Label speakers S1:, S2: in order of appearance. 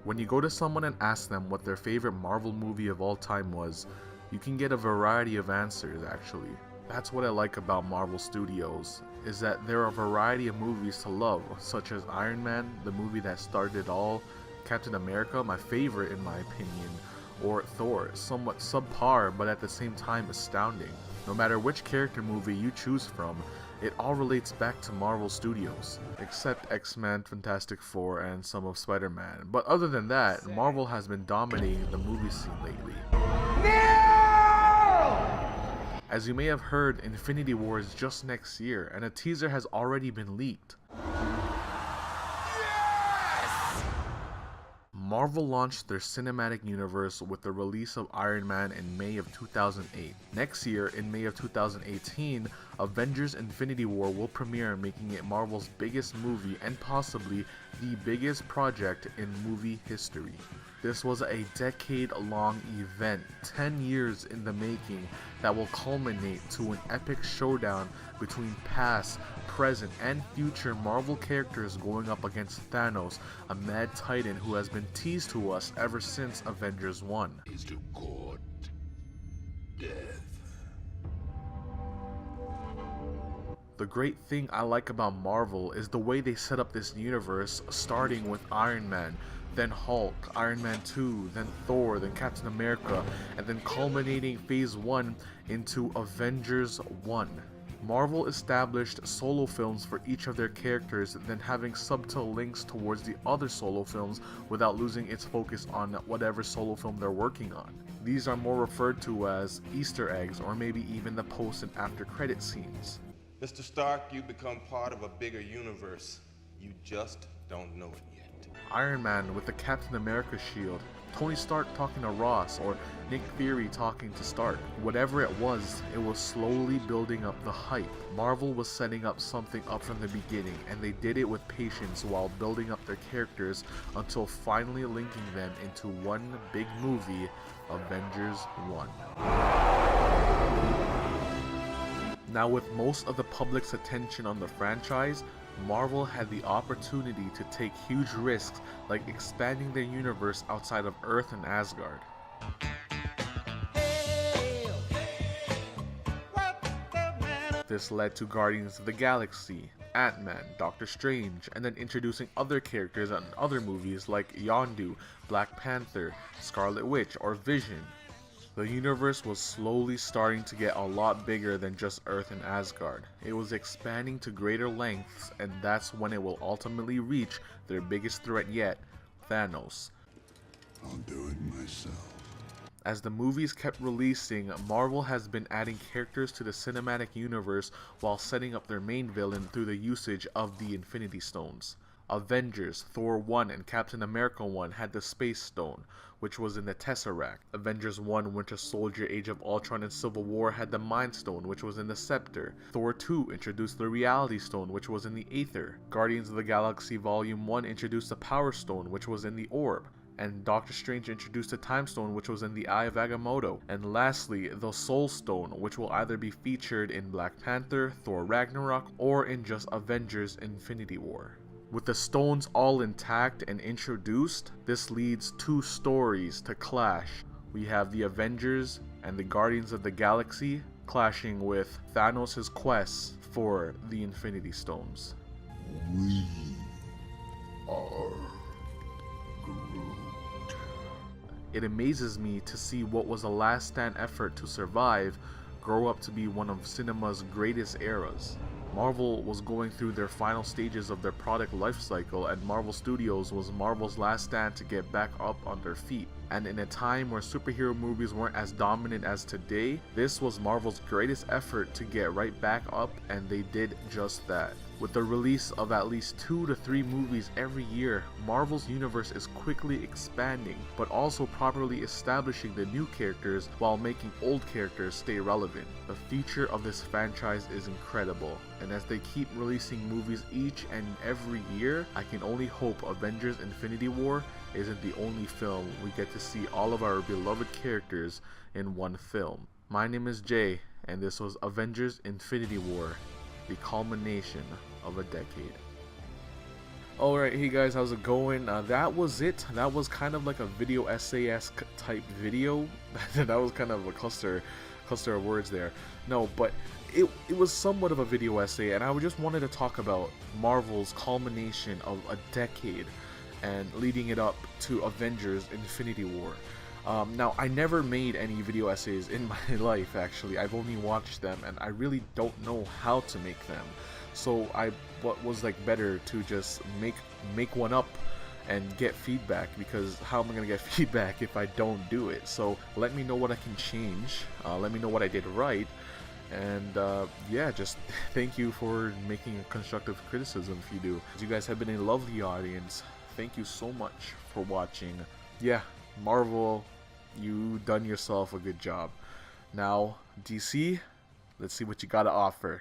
S1: When you go to someone and ask them what their favorite Marvel movie of all time was, you can get a variety of answers actually. That's what I like about Marvel Studios, is that there are a variety of movies to love, such as Iron Man, the movie that started it all, Captain America, my favorite in my opinion, or Thor, somewhat subpar but at the same time astounding. No matter which character movie you choose from, it all relates back to Marvel Studios, except X-Men, Fantastic Four, and some of Spider-Man. But other than that, Marvel has been dominating the movie scene lately. As you may have heard, Infinity War is just next year, and a teaser has already been leaked. Marvel launched their cinematic universe with the release of Iron Man in May of 2008. Next year, in May of 2018, Avengers Infinity War will premiere, making it Marvel's biggest movie and possibly the biggest project in movie history. This was a decade-long event, 10 years in the making, that will culminate to an epic showdown between past, present, and future Marvel characters going up against Thanos, a mad titan who has been teased to us ever since Avengers 1.
S2: Is to court death.
S1: The great thing I like about Marvel is the way they set up this universe, starting with Iron Man, then Hulk, Iron Man 2, then Thor, then Captain America, and then culminating Phase 1 into Avengers 1. Marvel established solo films for each of their characters, then having subtle links towards the other solo films without losing its focus on whatever solo film they're working on. These are more referred to as Easter eggs, or maybe even the post and after credit scenes.
S3: Mr. Stark, you become part of a bigger universe. You just don't know it yet.
S1: Iron Man with the Captain America shield, Tony Stark talking to Ross, or Nick Fury talking to Stark. Whatever it was slowly building up the hype. Marvel was setting up something up from the beginning, and they did it with patience while building up their characters until finally linking them into one big movie, Avengers 1. Now, with most of the public's attention on the franchise, Marvel had the opportunity to take huge risks like expanding their universe outside of Earth and Asgard. This led to Guardians of the Galaxy, Ant-Man, Doctor Strange, and then introducing other characters in other movies like Yondu, Black Panther, Scarlet Witch, or Vision. The universe was slowly starting to get a lot bigger than just Earth and Asgard. It was expanding to greater lengths, and that's when it will ultimately reach their biggest threat yet, Thanos.
S2: I'll do it myself.
S1: As the movies kept releasing, Marvel has been adding characters to the cinematic universe while setting up their main villain through the usage of the Infinity Stones. Avengers, Thor 1 and Captain America 1 had the Space Stone, which was in the Tesseract. Avengers 1, Winter Soldier, Age of Ultron and Civil War had the Mind Stone, which was in the Scepter. Thor 2 introduced the Reality Stone, which was in the Aether. Guardians of the Galaxy Volume 1 introduced the Power Stone, which was in the Orb. And Doctor Strange introduced the Time Stone, which was in the Eye of Agamotto. And lastly, the Soul Stone, which will either be featured in Black Panther, Thor Ragnarok, or in just Avengers Infinity War. With the stones all intact and introduced, this leads two stories to clash. We have the Avengers and the Guardians of the Galaxy clashing with Thanos' quest for the Infinity Stones.
S2: We are Groot.
S1: It amazes me to see what was a last stand effort to survive grow up to be one of cinema's greatest eras. Marvel was going through their final stages of their product life cycle, and Marvel Studios was Marvel's last stand to get back up on their feet. And in a time where superhero movies weren't as dominant as today, this was Marvel's greatest effort to get right back up, and they did just that. With the release of at least 2 to 3 movies every year, Marvel's universe is quickly expanding, but also properly establishing the new characters while making old characters stay relevant. The future of this franchise is incredible, and as they keep releasing movies each and every year, I can only hope Avengers Infinity War isn't the only film we get to see all of our beloved characters in one film. My name is Jay, and this was Avengers Infinity War, the culmination of a decade. Alright, hey guys, how's it going? That was it. That was kind of like a video essay-esque type video. That was kind of a cluster of words there. No, but it was somewhat of a video essay, and I just wanted to talk about Marvel's culmination of a decade and leading it up to Avengers Infinity War. Now, I never made any video essays in my life, actually. I've only watched them, and I really don't know how to make them. So what was like better to just make one up and get feedback, because how am I gonna get feedback if I don't do it? So let me know what I can change. Let me know what I did right, and yeah, just thank you for making a constructive criticism if you do. You guys have been a lovely audience. Thank you so much for watching. Yeah, Marvel, you done yourself a good job. Now, DC, let's see what you gotta offer.